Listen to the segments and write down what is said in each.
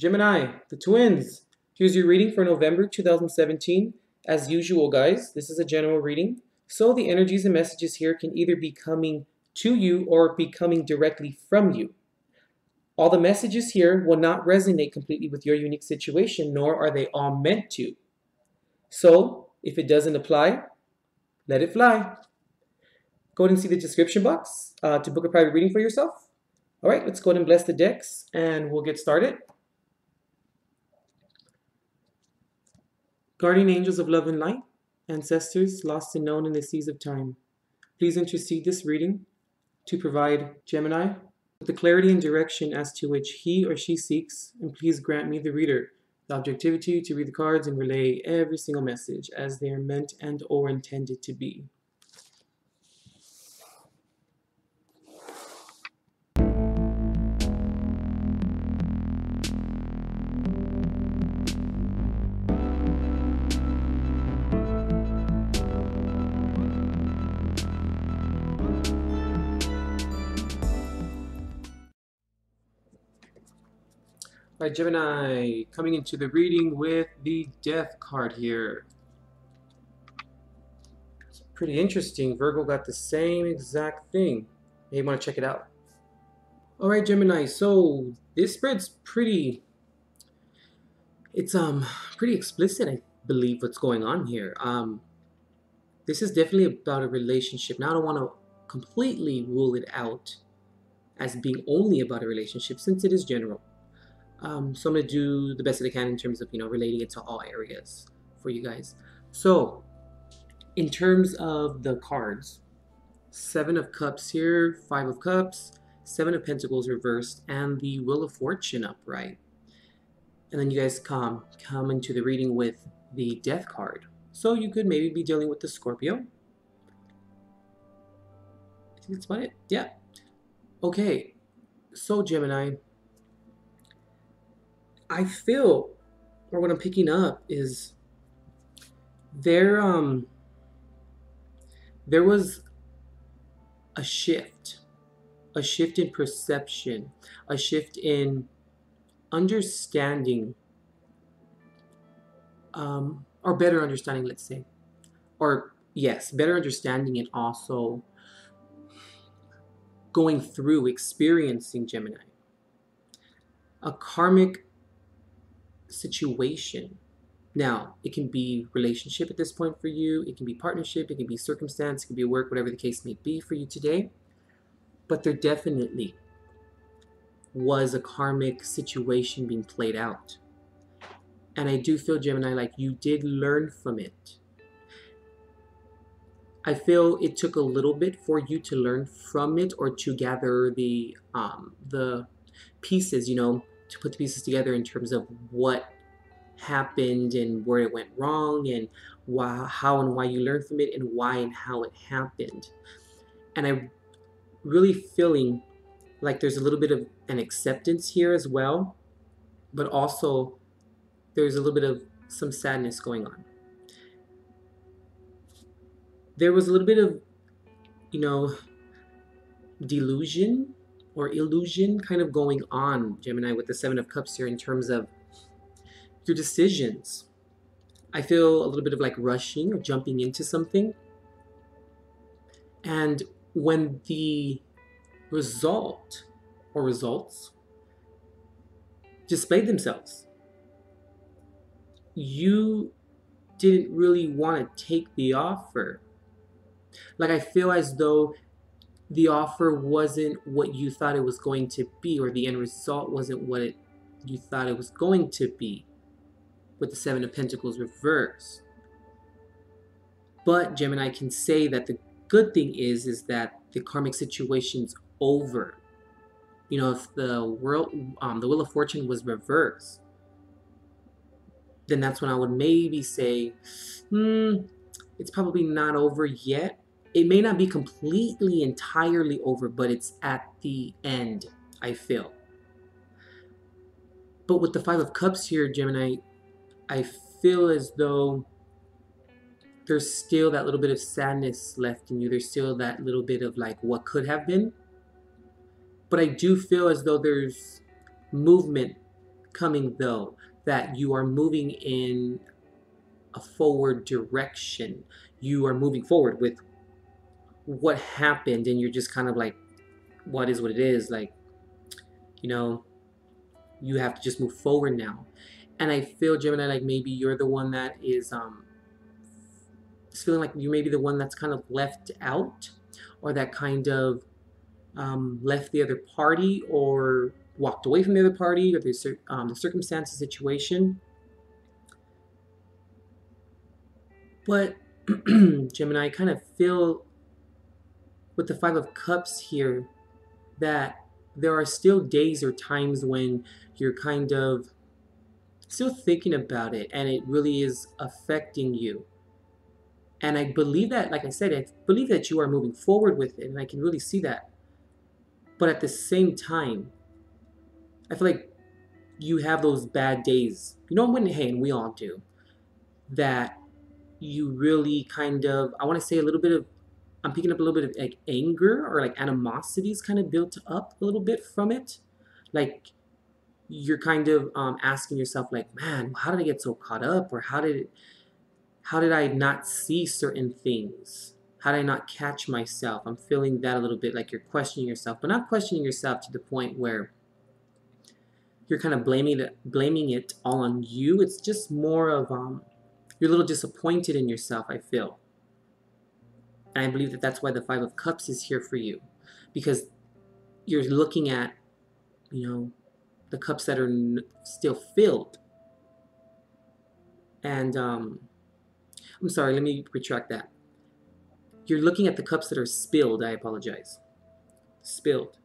Gemini, the twins. Here's your reading for November 2017. As usual, guys, this is a general reading. So the energies and messages here can either be coming to you or be coming directly from you. All the messages here will not resonate completely with your unique situation, nor are they all meant to. So if it doesn't apply, let it fly. Go ahead and see the description box to book a private reading for yourself. All right, let's go ahead and bless the decks and we'll get started. Guardian angels of love and light, ancestors lost and known in the seas of time, please intercede this reading to provide Gemini with the clarity and direction as to which he or she seeks, and please grant me, the reader, the objectivity to read the cards and relay every single message as they are meant and or intended to be. All right, Gemini, coming into the reading with the Death card here. It's pretty interesting. Virgo got the same exact thing. Maybe want to check it out. All right, Gemini, so this spread's pretty explicit, I believe, what's going on here. This is definitely about a relationship. Now, I don't want to completely rule it out as being only about a relationship, since it is general. So I'm going to do the best that I can in terms of, relating it to all areas for you guys. So in terms of the cards, 7 of Cups here, 5 of Cups, 7 of Pentacles reversed, and the Wheel of Fortune upright. And then you guys come into the reading with the Death card. So you could maybe be dealing with the Scorpio. I think that's about it. Yeah. Okay. So Gemini, I feel, or what I'm picking up is there was a shift in perception, a shift in understanding, or better understanding, let's say, or yes, better understanding, and also going through, experiencing, Gemini, a karmic situation. Now, it can be relationship at this point for you, it can be partnership, it can be circumstance, it can be work, whatever the case may be for you today. But there definitely was a karmic situation being played out. And I do feel, Gemini, like you did learn from it. I feel it took a little bit for you to learn from it, or to gather the pieces, to put the pieces together in terms of what happened and where it went wrong, and how and why you learned from it, and why and how it happened. And I'm really feeling like there's a little bit of an acceptance here as well, but also there's a little bit of some sadness going on. There was a little bit of, delusion or illusion kind of going on, Gemini, with the 7 of Cups here in terms of your decisions. I feel a little bit of like rushing or jumping into something. And when the result or results displayed themselves, you didn't really want to take the offer. Like, I feel as though the offer wasn't what you thought it was going to be, or the end result wasn't what you thought it was going to be, with the 7 of Pentacles reversed. But Gemini, can say that the good thing is that the karmic situation's over. If the Wheel of Fortune was reversed, then that's when I would maybe say, it's probably not over yet. It may not be completely, entirely over, but it's at the end, I feel. But with the 5 of Cups here, Gemini, I feel as though there's still that little bit of sadness left in you. There's still that little bit of like what could have been. But I do feel as though there's movement coming though, that you are moving in a forward direction. You are moving forward with what happened, and you're just kind of like, what is what it is. Like, you know, you have to just move forward now. And I feel, Gemini, like maybe you're the one that is just feeling like you may be the one that's kind of left out, or that kind of left the other party, or walked away from the other party, or the circumstance, the situation. But Gemini, I kind of feel with the Five of Cups here that there are still days or times when you're kind of still thinking about it, and it really is affecting you. And I believe that, like I said, I believe that you are moving forward with it, and I can really see that. But at the same time, I feel like you have those bad days. You know when, hey, and we all do, that you really kind of, I want to say a little bit of, I'm picking up a little bit of like anger or like animosities kind of built up a little bit from it. Like you're kind of asking yourself like, man, how did I get so caught up? Or how did I not see certain things? How did I not catch myself? I'm feeling that a little bit, like you're questioning yourself, but not questioning yourself to the point where you're kind of blaming it all on you. It's just more of you're a little disappointed in yourself, I feel. And I believe that that's why the Five of Cups is here for you, because you're looking at, you know, the cups that are still filled. And I'm sorry, let me retract that. You're looking at the cups that are spilled. I apologize. Spilled.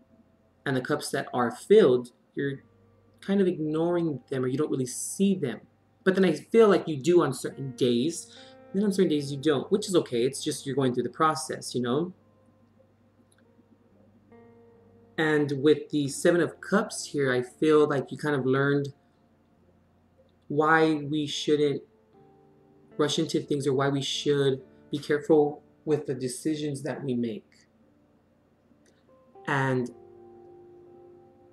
And the cups that are filled, you're kind of ignoring them, or you don't really see them. But then I feel like you do on certain days. Then on certain days you don't, which is okay. It's just you're going through the process, you know? And with the Seven of Cups here, I feel like you kind of learned why we shouldn't rush into things, or why we should be careful with the decisions that we make. And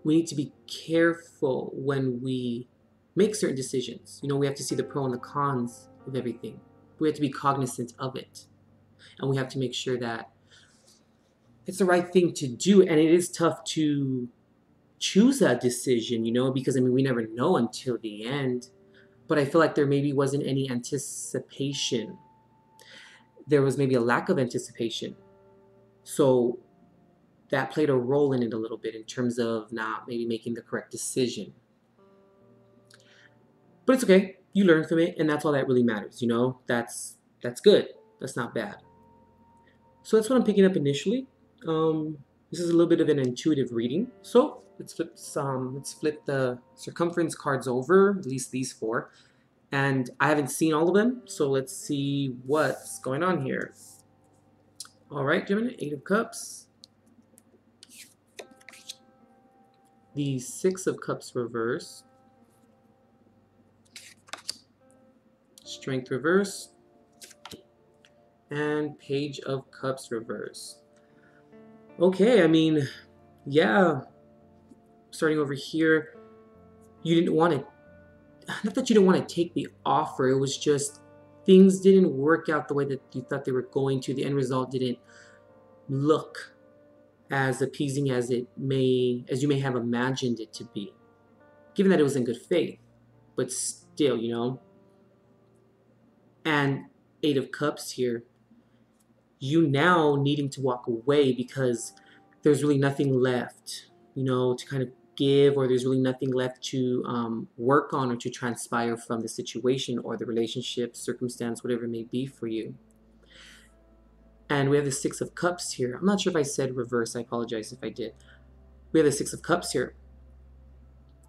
we need to be careful when we make certain decisions. You know, we have to see the pro and the cons of everything. We have to be cognizant of it. And we have to make sure that it's the right thing to do. And it is tough to choose a decision, you know, because I mean, we never know until the end. But I feel like there maybe wasn't any anticipation. There was maybe a lack of anticipation. So that played a role in it a little bit in terms of not maybe making the correct decision. But it's okay. You learn from it, and that's all that really matters, you know? That's good. That's not bad. So that's what I'm picking up initially. This is a little bit of an intuitive reading. So let's flip the circumference cards over, at least these four. And I haven't seen all of them, so let's see what's going on here. All right, Gemini, Eight of Cups. The Six of Cups reverse. Strength reverse. And Page of Cups reverse. Okay, I mean, yeah. Starting over here, you didn't want to, not that you didn't want to take the offer, it was just things didn't work out the way that you thought they were going to. The end result didn't look as appeasing as you may have imagined it to be, given that it was in good faith, but still, you know. And Eight of Cups here, you now needing to walk away because there's really nothing left, you know, to kind of give, or there's really nothing left to work on or to transpire from the situation or the relationship, circumstance, whatever it may be for you. And we have the Six of Cups here. I'm not sure if I said reverse. I apologize if I did. We have the Six of Cups here.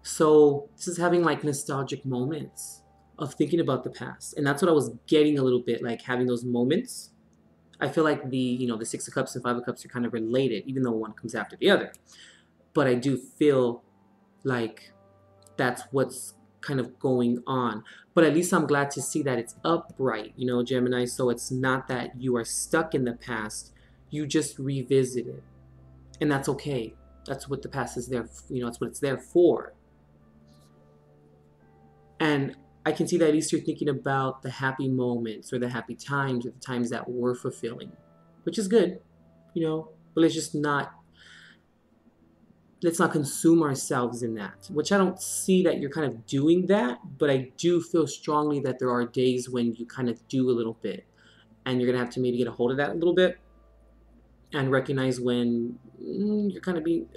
So this is having like nostalgic moments of thinking about the past. And that's what I was getting a little bit, like having those moments. I feel like the Six of Cups and Five of Cups are kind of related, even though one comes after the other. But I do feel like that's what's kind of going on. But at least I'm glad to see that it's upright, you know, Gemini. So it's not that you are stuck in the past. You just revisit it. And that's okay. That's what the past is there, you know, that's what it's there for. And I can see that at least you're thinking about the happy moments or the happy times or the times that were fulfilling, which is good, but let's not consume ourselves in that, which I don't see that you're kind of doing that, but I do feel strongly that there are days when you kind of do a little bit, and you're going to have to maybe get a hold of that a little bit and recognize when you're kind of being,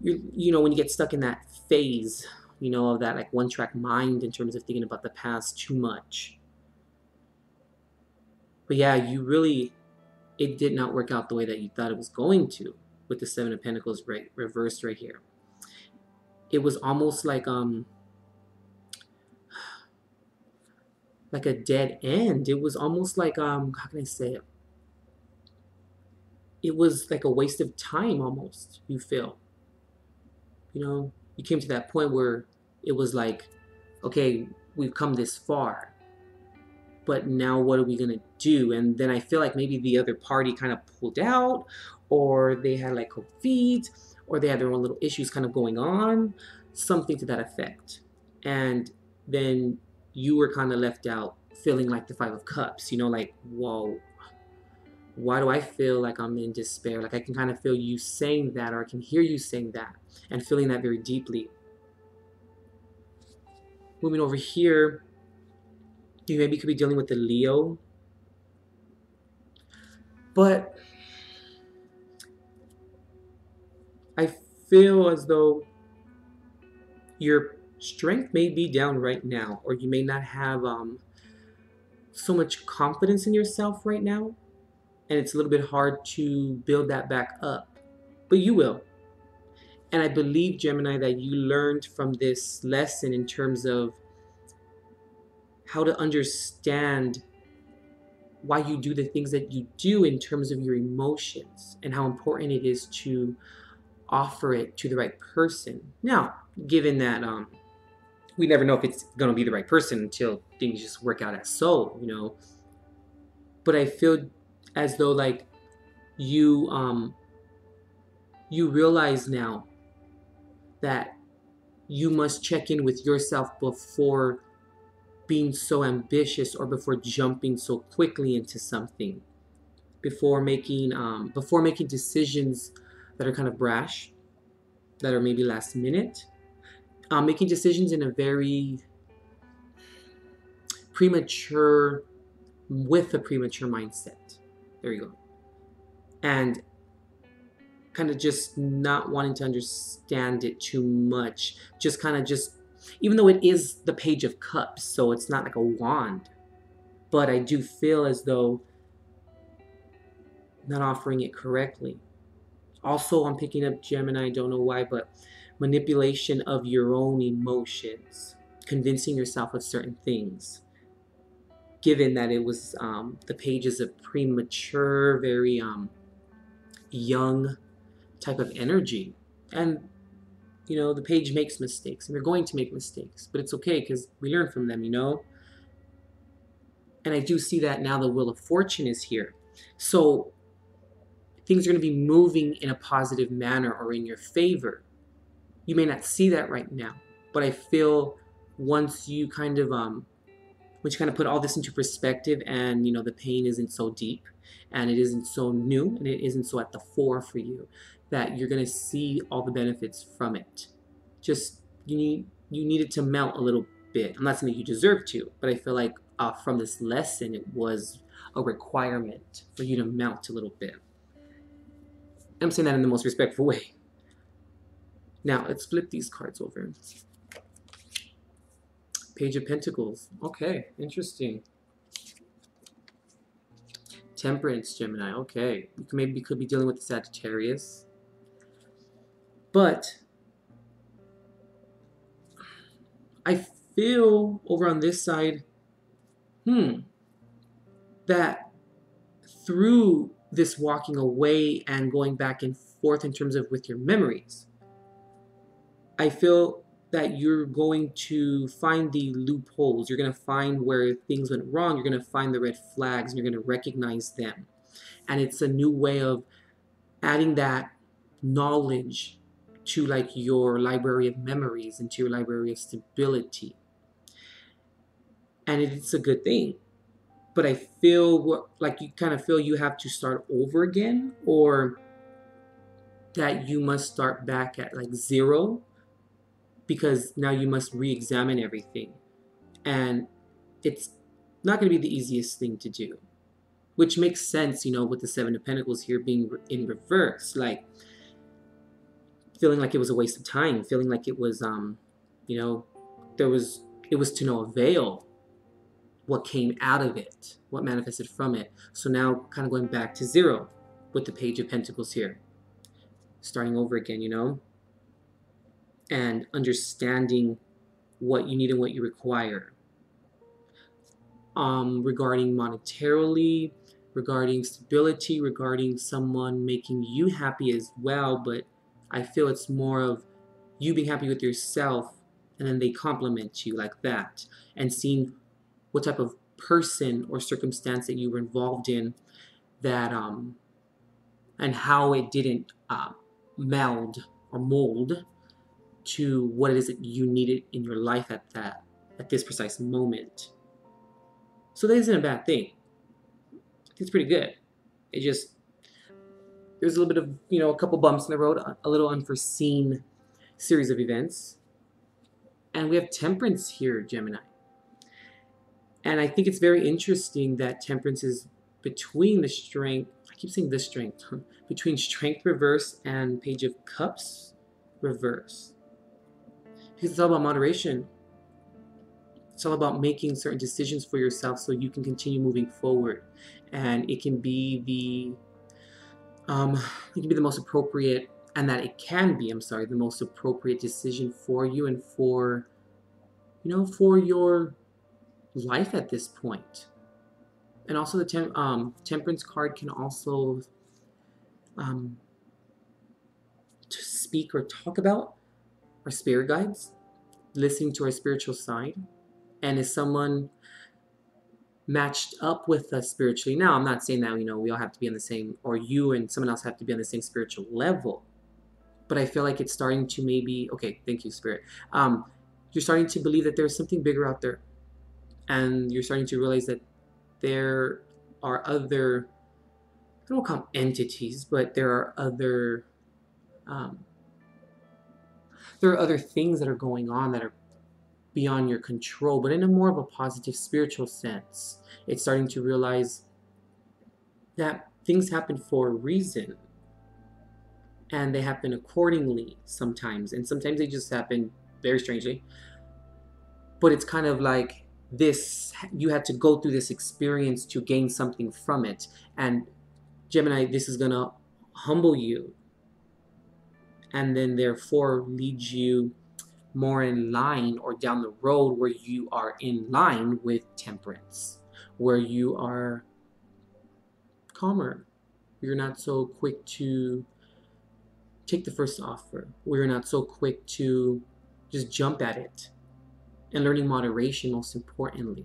when you get stuck in that phase, of that like one track mind in terms of thinking about the past too much. But yeah, it did not work out the way that you thought it was going to with the Seven of Pentacles reversed right here. It was almost like a dead end. It was almost like how can I say it? It was like a waste of time almost, you feel. You came to that point where it was like, okay, we've come this far, but now what are we going to do? And then I feel like maybe the other party kind of pulled out, or they had like cold feet, or they had their own little issues kind of going on, something to that effect. And then you were kind of left out feeling like the Five of Cups, like, whoa, why do I feel like I'm in despair? Like I can kind of feel you saying that, or I can hear you saying that and feeling that very deeply. Moving over here, you maybe could be dealing with the Leo. But I feel as though your strength may be down right now, or you may not have so much confidence in yourself right now. And it's a little bit hard to build that back up. But you will. And I believe, Gemini, that you learned from this lesson in terms of how to understand why you do the things that you do in terms of your emotions and how important it is to offer it to the right person. Now, given that we never know if it's going to be the right person until things just work out as so, But I feel as though like you realize now that you must check in with yourself before being so ambitious or before jumping so quickly into something, before making decisions that are kind of brash, that are maybe last minute, making decisions in a very premature, with a premature mindset. There you go. And kind of just not wanting to understand it too much. Just kind of even though it is the Page of Cups, so it's not like a wand, but I do feel as though not offering it correctly. Also, I'm picking up Gemini, I don't know why, but manipulation of your own emotions, convincing yourself of certain things. Given that it was the pages of premature, very young type of energy. And, the page makes mistakes, and they're going to make mistakes, but it's okay because we learn from them, And I do see that now the Wheel of Fortune is here. So things are going to be moving in a positive manner or in your favor. You may not see that right now, but I feel once you kind of put all this into perspective, and the pain isn't so deep and it isn't so new and it isn't so at the fore for you, that you're going to see all the benefits from it. Just you need it to melt a little bit. I'm not saying that you deserve to, but I feel like from this lesson it was a requirement for you to melt a little bit. I'm saying that in the most respectful way. Now let's flip these cards over. Page of Pentacles. Okay, interesting. Temperance, Gemini. Okay, you could be dealing with the Sagittarius. But I feel over on this side, that through this walking away and going back and forth in terms of with your memories, I feel that you're going to find the loopholes. You're going to find where things went wrong. You're going to find the red flags, and you're going to recognize them. And it's a new way of adding that knowledge to like your library of memories, into your library of stability. and it's a good thing. But I feel like you kind of feel you have to start over again, or that you must start back at like zero, because now you must re-examine everything. And it's not going to be the easiest thing to do, which makes sense, with the Seven of Pentacles here being in reverse, like feeling like it was a waste of time, feeling like it was, you know, it was to no avail what came out of it, what manifested from it. So now kind of going back to zero with the Page of Pentacles here, starting over again, and understanding what you need and what you require. Regarding monetarily, regarding stability, regarding someone making you happy as well, but I feel it's more of you being happy with yourself, and then they compliment you like that, and seeing what type of person or circumstance that you were involved in, that and how it didn't meld or mold to what it is that you needed in your life at this precise moment. So that isn't a bad thing. It's pretty good. It just, there's a little bit of, a couple bumps in the road, a little unforeseen series of events. And we have Temperance here, Gemini. And I think it's very interesting that Temperance is between the Strength, I keep saying this Strength, between Strength reverse and Page of Cups reverse. Because it's all about moderation. It's all about making certain decisions for yourself so you can continue moving forward. And it can be the most appropriate, and that it can be, the most appropriate decision for you and for, for your life at this point. And also the Temperance card can also to speak or talk about our spirit guides, listening to our spiritual side, and is someone matched up with us spiritually. Now, I'm not saying that, we all have to be on the same, or you and someone else have to be on the same spiritual level, but I feel like it's starting to maybe, okay, thank you, Spirit. You're starting to believe that there's something bigger out there, and you're starting to realize that there are other, I don't call them entities, but there are other things that are going on that are beyond your control, but in a more of a positive spiritual sense. It's starting to realize that things happen for a reason, and they happen accordingly sometimes, and sometimes they just happen very strangely. But it's kind of like this, you had to go through this experience to gain something from it. And Gemini, this is gonna humble you, and then therefore lead you more in line, or down the road where you are in line with Temperance, where you are calmer. You're not so quick to take the first offer, where you're not so quick to just jump at it. And learning moderation, most importantly.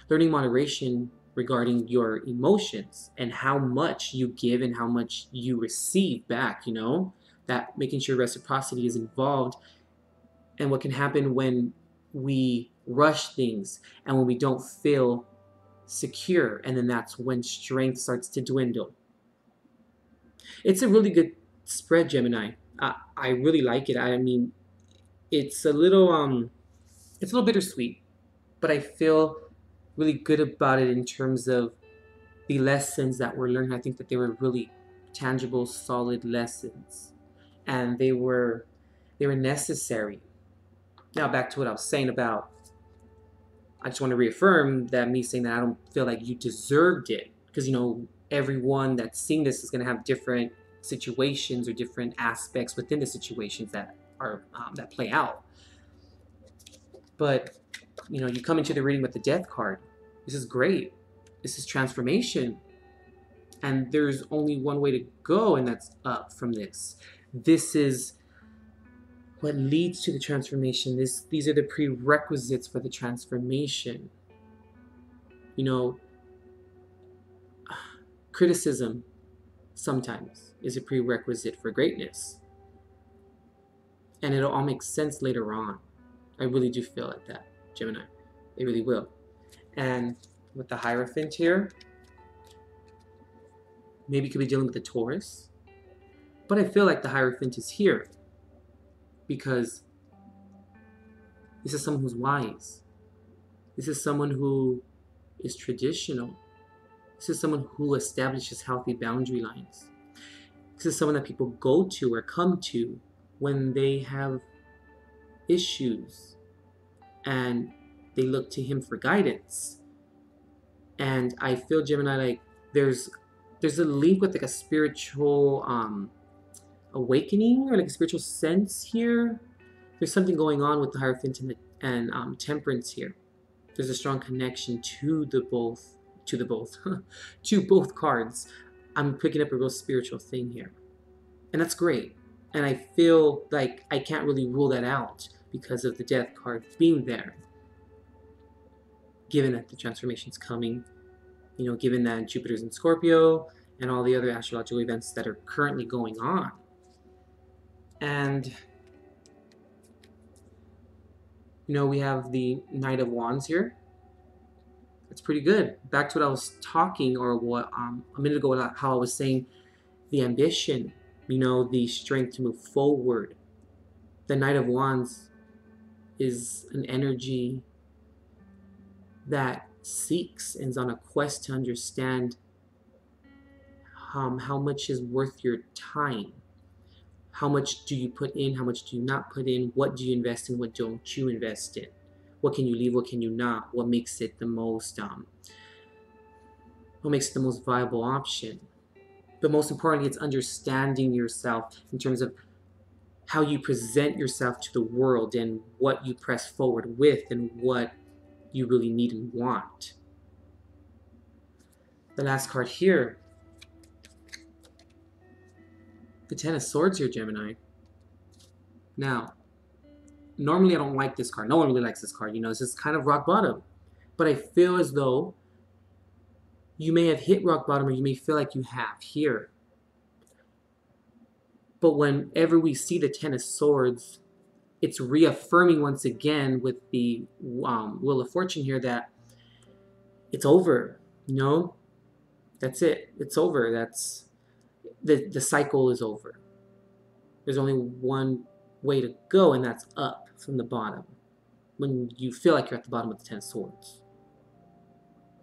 Learning moderation regarding your emotions and how much you give and how much you receive back, that making sure reciprocity is involved. And what can happen when we rush things and when we don't feel secure, and then that's when strength starts to dwindle. It's a really good spread, Gemini. I really like it. I mean, it's a little bittersweet, but I feel really good about it in terms of the lessons that we're learning. I think that they were really tangible, solid lessons, and they were necessary. Now back to what I was saying about, I just want to reaffirm that me saying that I don't feel like you deserved it, because everyone that's seeing this is going to have different situations or different aspects within the situations that are that play out. But you come into the reading with the Death card. This is great. This is transformation, and there's only one way to go, and that's up from this. This is what leads to the transformation. These are the prerequisites for the transformation. Criticism sometimes is a prerequisite for greatness, and it'll all make sense later on. I really do feel like that, Gemini. It really will. And with the Hierophant here, maybe you could be dealing with the Taurus. But I feel like the Hierophant is here because this is someone who's wise. This is someone who is traditional. This is someone who establishes healthy boundary lines. This is someone that people go to or come to when they have issues, and they look to him for guidance. And I feel, Gemini, like there's a link with like a spiritual awakening or like a spiritual sense here. There's something going on with the Hierophant and Temperance here. There's a strong connection to both to both cards. I'm picking up a real spiritual thing here, and that's great. And I feel like I can't really rule that out because of the Death card being there, given that the transformation's coming, you know, given that Jupiter's in Scorpio and all the other astrological events that are currently going on. And you know, we have the Knight of Wands here. It's pretty good. Back to what I was talking, or what a minute ago, how I was saying the ambition, you know, the strength to move forward. The Knight of Wands is an energy that seeks and is on a quest to understand how much is worth your time. How much do you put in? How much do you not put in? What do you invest in? What don't you invest in? What can you leave? What can you not? What makes it the most viable option? But most importantly, it's understanding yourself in terms of how you present yourself to the world and what you press forward with and what you really need and want. The last card here, the Ten of Swords here, Gemini. Now, normally I don't like this card. No one really likes this card. You know, this is kind of rock bottom. But I feel as though you may have hit rock bottom, or you may feel like you have here. But whenever we see the Ten of Swords, it's reaffirming once again with the Wheel of Fortune here that it's over. You know, that's it. It's over. That's the cycle is over. There's only one way to go, and that's up from the bottom. When you feel like you're at the bottom of the Ten of Swords.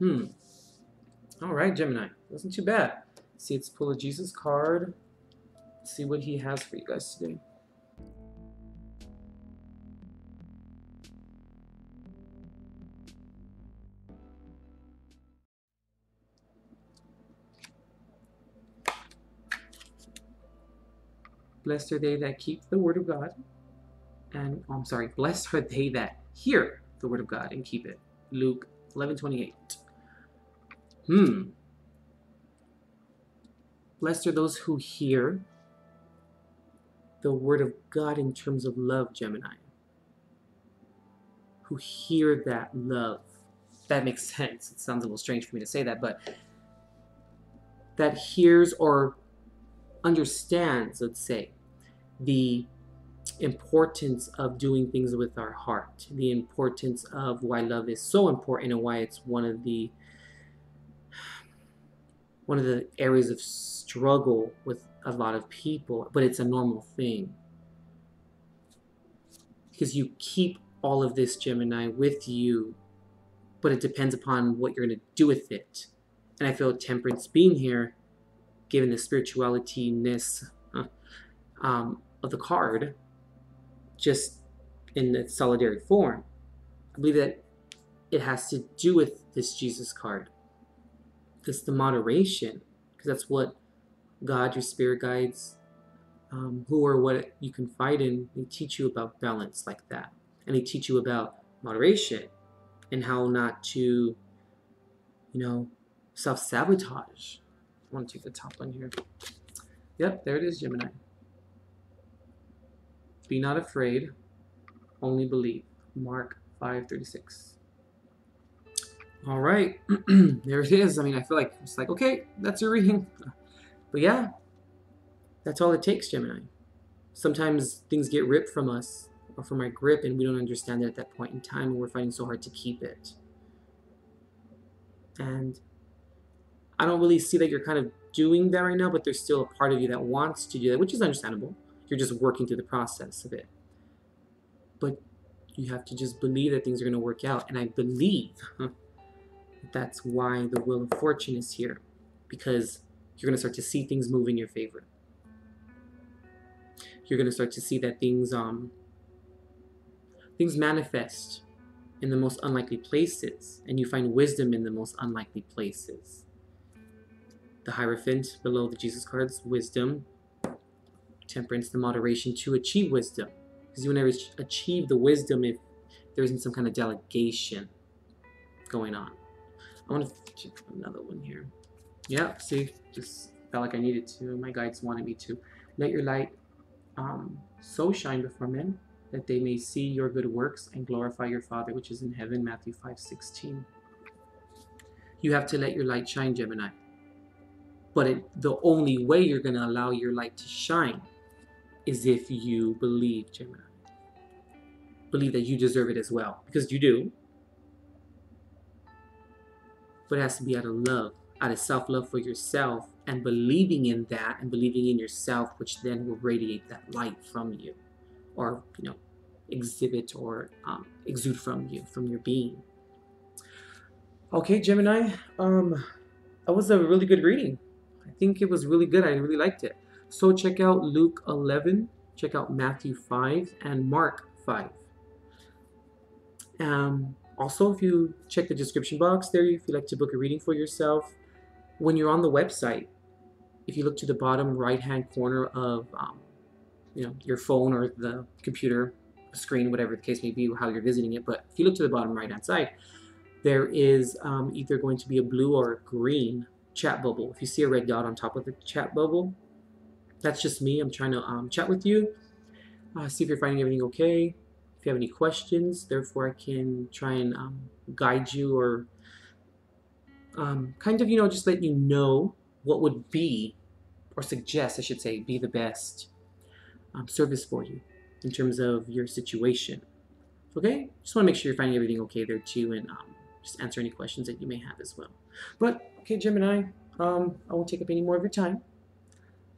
All right, Gemini. Wasn't too bad. See, let's pull a Jesus card. See what he has for you guys today. Blessed are they that keep the word of God. And, oh, I'm sorry, blessed are they that hear the word of God and keep it. Luke 11:28. Blessed are those who hear the word of God in terms of love, Gemini. Who hear that love. That makes sense. It sounds a little strange for me to say that, but that hears or understands, let's say, the importance of doing things with our heart, the importance of why love is so important and why it's one of the areas of struggle with a lot of people, but it's a normal thing. Because you keep all of this, Gemini, with you, but it depends upon what you're going to do with it. And I feel Temperance being here, given the spirituality-ness of the card, just in its solidary form, I believe that it has to do with this Jesus card. It's the moderation, because that's what God, your spirit guides, who or what you confide in, they teach you about balance like that. And they teach you about moderation and how not to, you know, self-sabotage. I want to take the top one here. Yep, there it is, Gemini. Be not afraid, only believe. Mark 5:36. All right, there it is. I mean, I feel like it's like, okay, that's your reading. But yeah, that's all it takes, Gemini. Sometimes things get ripped from us or from our grip, and we don't understand it at that point in time, and we're fighting so hard to keep it. And I don't really see that you're kind of doing that right now, but there's still a part of you that wants to do that, which is understandable. You're just working through the process of it. But you have to just believe that things are going to work out. And I believe that's why the Wheel of Fortune is here, because you're going to start to see things move in your favor. You're going to start to see that things manifest in the most unlikely places, and you find wisdom in the most unlikely places. The Hierophant below the Jesus cards, wisdom. Temperance, the moderation to achieve wisdom. Because you will never achieve the wisdom if there isn't some kind of delegation going on. I want to check another one here. Yeah, see, just felt like I needed to. My guides wanted me to. Let your light so shine before men that they may see your good works and glorify your Father which is in heaven, Matthew 5:16. You have to let your light shine, Gemini. But the only way you're going to allow your light to shine is if you believe, Gemini. Believe that you deserve it as well, because you do. But it has to be out of love, out of self-love for yourself, and believing in that, and believing in yourself, which then will radiate that light from you, or exhibit or exude from you, from your being. Okay, Gemini, that was a really good reading. I think it was really good. I really liked it. So check out Luke 11, check out Matthew 5, and Mark 5. Also, if you check the description box there, if you'd like to book a reading for yourself, when you're on the website, if you look to the bottom right-hand corner of your phone or the computer screen, whatever the case may be, how you're visiting it, but if you look to the bottom right-hand side, there is either going to be a blue or a green chat bubble. If you see a red dot on top of the chat bubble, that's just me. I'm trying to chat with you, see if you're finding everything okay. If you have any questions, therefore I can try and guide you, or kind of, just let you know what would be, or suggest, I should say, be the best service for you in terms of your situation. Okay? Just want to make sure you're finding everything okay there too, and just answer any questions that you may have as well. But, okay, Gemini, I won't take up any more of your time.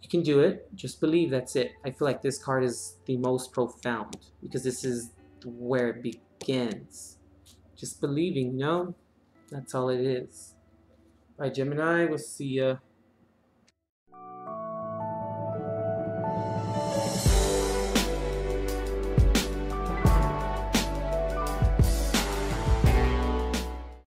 You can do it. Just believe, that's it. I feel like this card is the most profound, because this is where it begins. Just believing, that's all it is. Bye, Gemini. We'll see ya.